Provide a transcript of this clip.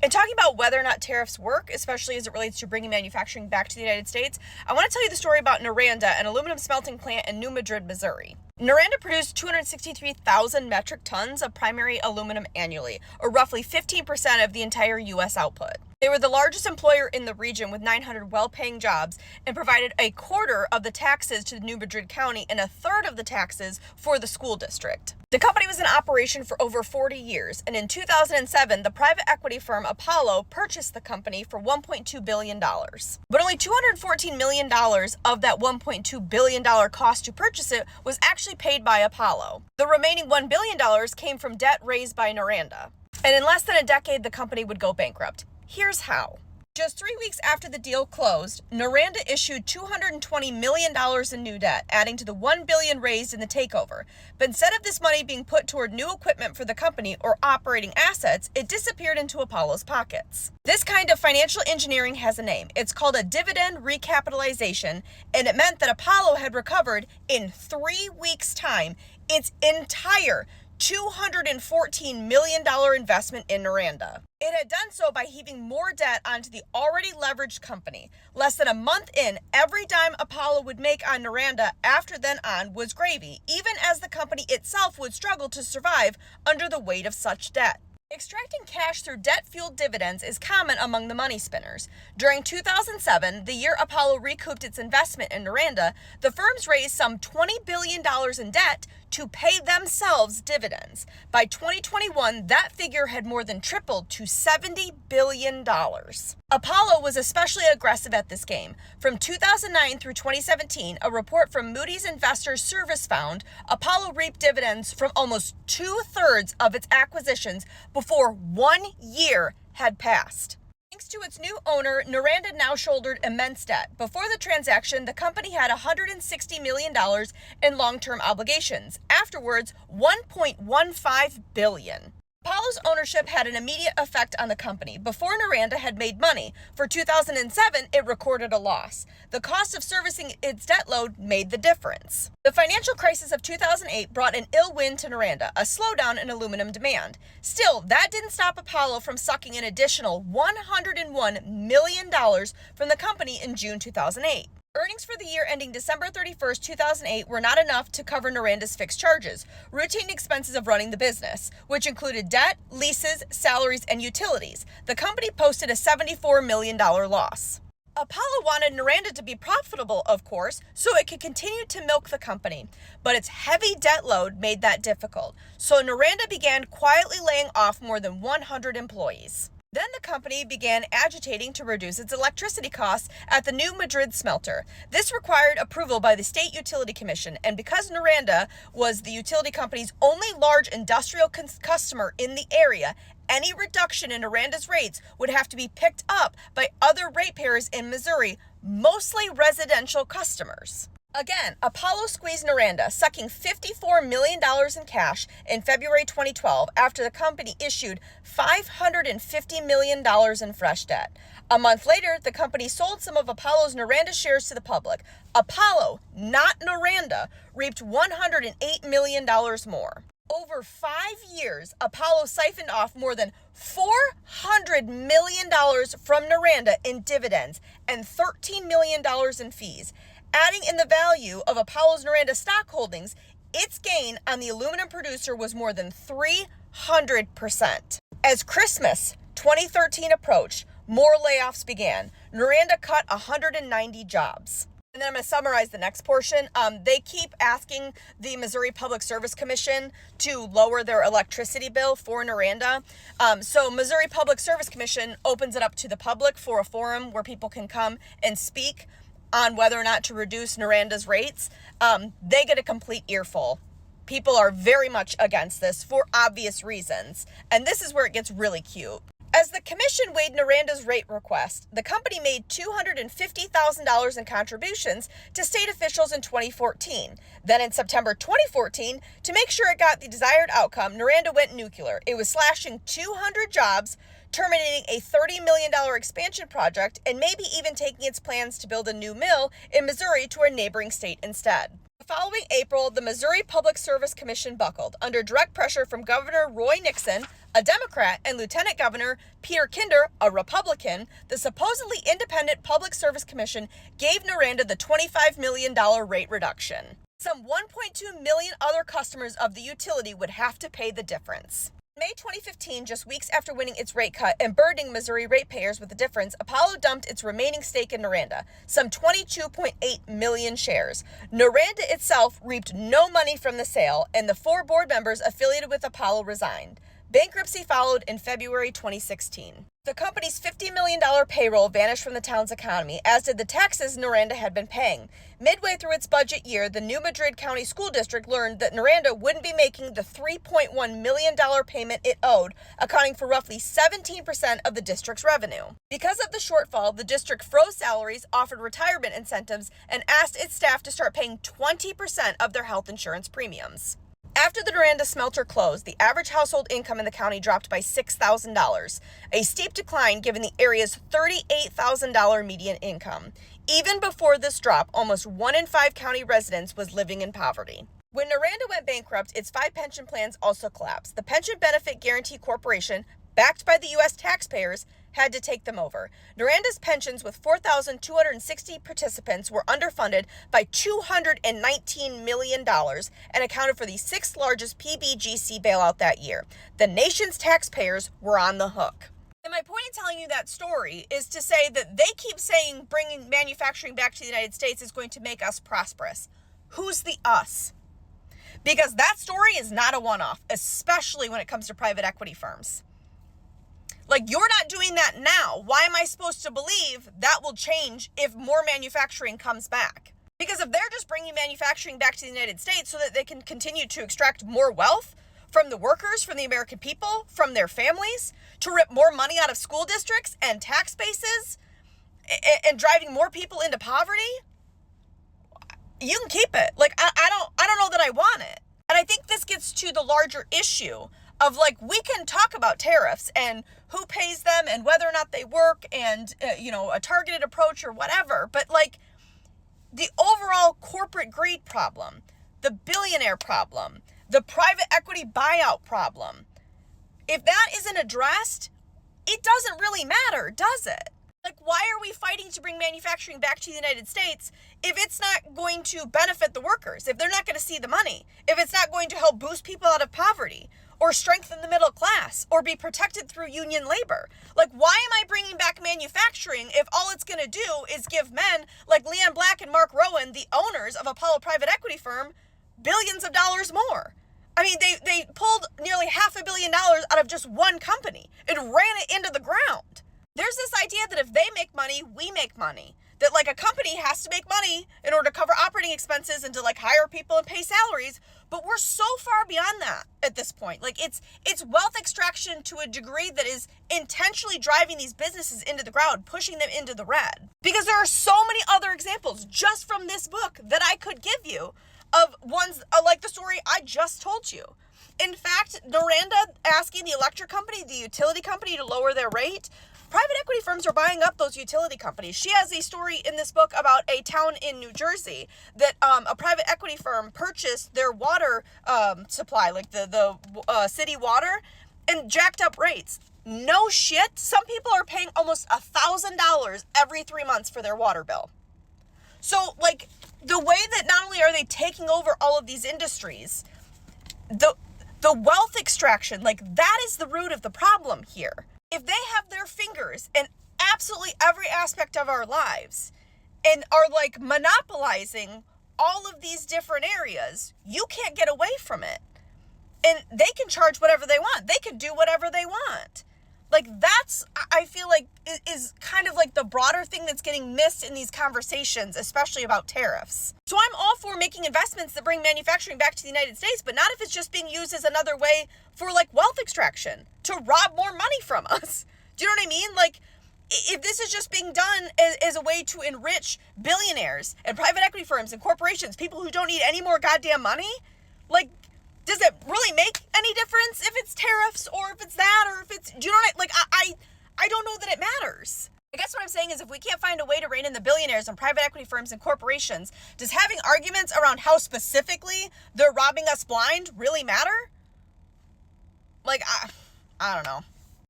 And talking about whether or not tariffs work, especially as it relates to bringing manufacturing back to the United States, I want to tell you the story about Noranda, an aluminum smelting plant in New Madrid, Missouri. Noranda produced 263,000 metric tons of primary aluminum annually, or roughly 15% of the entire U.S. output. They were the largest employer in the region with 900 well-paying jobs and provided a quarter of the taxes to New Madrid County and a third of the taxes for the school district. The company was in operation for over 40 years, and in 2007, the private equity firm Apollo purchased the company for $1.2 billion. But only $214 million of that $1.2 billion cost to purchase it was actually paid by Apollo. The remaining $1 billion came from debt raised by Noranda. And in less than a decade, the company would go bankrupt. Here's how. Just 3 weeks after the deal closed, Noranda issued $220 million in new debt, adding to the $1 billion raised in the takeover. But instead of this money being put toward new equipment for the company or operating assets, it disappeared into Apollo's pockets. This kind of financial engineering has a name. It's called a dividend recapitalization, and it meant that Apollo had recovered in 3 weeks' time its entire $214 million investment in Noranda. It had done so by heaving more debt onto the already leveraged company. Less than a month in, every dime Apollo would make on Noranda after then on was gravy, even as the company itself would struggle to survive under the weight of such debt. Extracting cash through debt-fueled dividends is common among the money spinners. During 2007, the year Apollo recouped its investment in Noranda, the firms raised some $20 billion in debt to pay themselves dividends. By 2021, that figure had more than tripled to $70 billion. Apollo was especially aggressive at this game. From 2009 through 2017, a report from Moody's Investors Service found Apollo reaped dividends from almost 2/3 of its acquisitions before 1 year had passed. Thanks to its new owner, Noranda now shouldered immense debt. Before the transaction, the company had $160 million in long-term obligations. Afterwards, $1.15 billion. Apollo's ownership had an immediate effect on the company. Before Noranda had made money, for 2007, it recorded a loss. The cost of servicing its debt load made the difference. The financial crisis of 2008 brought an ill wind to Noranda, a slowdown in aluminum demand. Still, that didn't stop Apollo from sucking an additional $101 million from the company in June 2008. Earnings for the year ending December 31st, 2008 were not enough to cover Noranda's fixed charges, routine expenses of running the business, which included debt, leases, salaries, and utilities. The company posted a $74 million loss. Apollo wanted Noranda to be profitable, of course, so it could continue to milk the company. But its heavy debt load made that difficult, so Noranda began quietly laying off more than 100 employees. Then the company began agitating to reduce its electricity costs at the New Madrid smelter. This required approval by the State Utility Commission, and because Noranda was the utility company's only large industrial customer in the area, any reduction in Noranda's rates would have to be picked up by other ratepayers in Missouri, mostly residential customers. Again, Apollo squeezed Noranda, sucking $54 million in cash in February 2012 after the company issued $550 million in fresh debt. A month later, the company sold some of Apollo's Noranda shares to the public. Apollo, not Noranda, reaped $108 million more. Over 5 years, Apollo siphoned off more than $400 million from Noranda in dividends and $13 million in fees. Adding in the value of Apollo's Noranda stock holdings, its gain on the aluminum producer was more than 300%. As Christmas 2013 approached, more layoffs began. Noranda cut 190 jobs. And then I'm going to summarize the next portion. They keep asking the Missouri Public Service Commission to lower their electricity bill for Noranda. So Missouri Public Service Commission opens it up to the public for a forum where people can come and speak on whether or not to reduce Noranda's rates. They get a complete earful. People are very much against this for obvious reasons. And this is where it gets really cute. As the commission weighed Noranda's rate request, the company made $250,000 in contributions to state officials in 2014. Then in September 2014, to make sure it got the desired outcome, Noranda went nuclear. It was slashing 200 jobs, terminating a $30 million expansion project, and maybe even taking its plans to build a new mill in Missouri to a neighboring state instead. The following April, the Missouri Public Service Commission buckled. Under direct pressure from Governor Roy Nixon, a Democrat, and Lieutenant Governor Peter Kinder, a Republican, the supposedly independent Public Service Commission gave Noranda the $25 million rate reduction. Some 1.2 million other customers of the utility would have to pay the difference. In May 2015, just weeks after winning its rate cut and burdening Missouri ratepayers with the difference, Apollo dumped its remaining stake in Noranda, some 22.8 million shares. Noranda itself reaped no money from the sale, and the 4 board members affiliated with Apollo resigned. Bankruptcy followed in February 2016. The company's $50 million payroll vanished from the town's economy, as did the taxes Noranda had been paying. Midway through its budget year, the New Madrid County School District learned that Noranda wouldn't be making the $3.1 million payment it owed, accounting for roughly 17% of the district's revenue. Because of the shortfall, the district froze salaries, offered retirement incentives, and asked its staff to start paying 20% of their health insurance premiums. After the Noranda smelter closed, the average household income in the county dropped by $6,000, a steep decline given the area's $38,000 median income. Even before this drop, almost 1 in 5 county residents was living in poverty. When Noranda went bankrupt, its 5 pension plans also collapsed. The Pension Benefit Guaranty Corporation, backed by the U.S. taxpayers, had to take them over. Noranda's pensions with 4,260 participants were underfunded by $219 million and accounted for the 6th largest PBGC bailout that year. The nation's taxpayers were on the hook. And my point in telling you that story is to say that they keep saying bringing manufacturing back to the United States is going to make us prosperous. Who's the us? Because that story is not a one-off, especially when it comes to private equity firms. Like, you're not doing that now. Why am I supposed to believe that will change if more manufacturing comes back? Because if they're just bringing manufacturing back to the United States so that they can continue to extract more wealth from the workers, from the American people, from their families, to rip more money out of school districts and tax bases, and driving more people into poverty, you can keep it. Like, I don't know that I want it. And I think this gets to the larger issue of, like, we can talk about tariffs and who pays them and whether or not they work and, a targeted approach or whatever. But, like, the overall corporate greed problem, the billionaire problem, the private equity buyout problem, if that isn't addressed, it doesn't really matter, does it? Like, why are we fighting to bring manufacturing back to the United States if it's not going to benefit the workers, if they're not going to see the money, if it's not going to help boost people out of poverty, or strengthen the middle class, or be protected through union labor? Like, why am I bringing back manufacturing if all it's going to do is give men like Leon Black and Mark Rowan, the owners of Apollo private equity firm, billions of dollars more? I mean, they pulled nearly $500 million out of just one company and ran it into the ground. There's this idea that if they make money, we make money. That, like, a company has to make money in order to cover operating expenses and to, like, hire people and pay salaries. But we're so far beyond that at this point. Like, it's wealth extraction to a degree that is intentionally driving these businesses into the ground, pushing them into the red. Because there are so many other examples just from this book that I could give you of ones like the story I just told you. In fact, Noranda asking the electric company, the utility company, to lower their rate, private equity firms are buying up those utility companies. She has a story in this book about a town in New Jersey that a private equity firm purchased their water supply, like the city water, and jacked up rates. No shit. Some people are paying almost $1,000 every 3 months for their water bill. So, like, the way that not only are they taking over all of these industries, the wealth extraction, like, that is the root of the problem here. If they have their fingers in absolutely every aspect of our lives and are, like, monopolizing all of these different areas, you can't get away from it. And they can charge whatever they want. They can do whatever they want. Like, that's, I feel like, is kind of like the broader thing that's getting missed in these conversations, especially about tariffs. So I'm all for making investments that bring manufacturing back to the United States, but not if it's just being used as another way for, like, wealth extraction, to rob more money from us. Do you know what I mean? Like, if this is just being done as a way to enrich billionaires and private equity firms and corporations, people who don't need any more goddamn money, like, does it really make any difference if it's tariffs or if it's that or if it's, do you know what I don't know that it matters. I guess what I'm saying is, if we can't find a way to rein in the billionaires and private equity firms and corporations, does having arguments around how specifically they're robbing us blind really matter? Like, I don't know.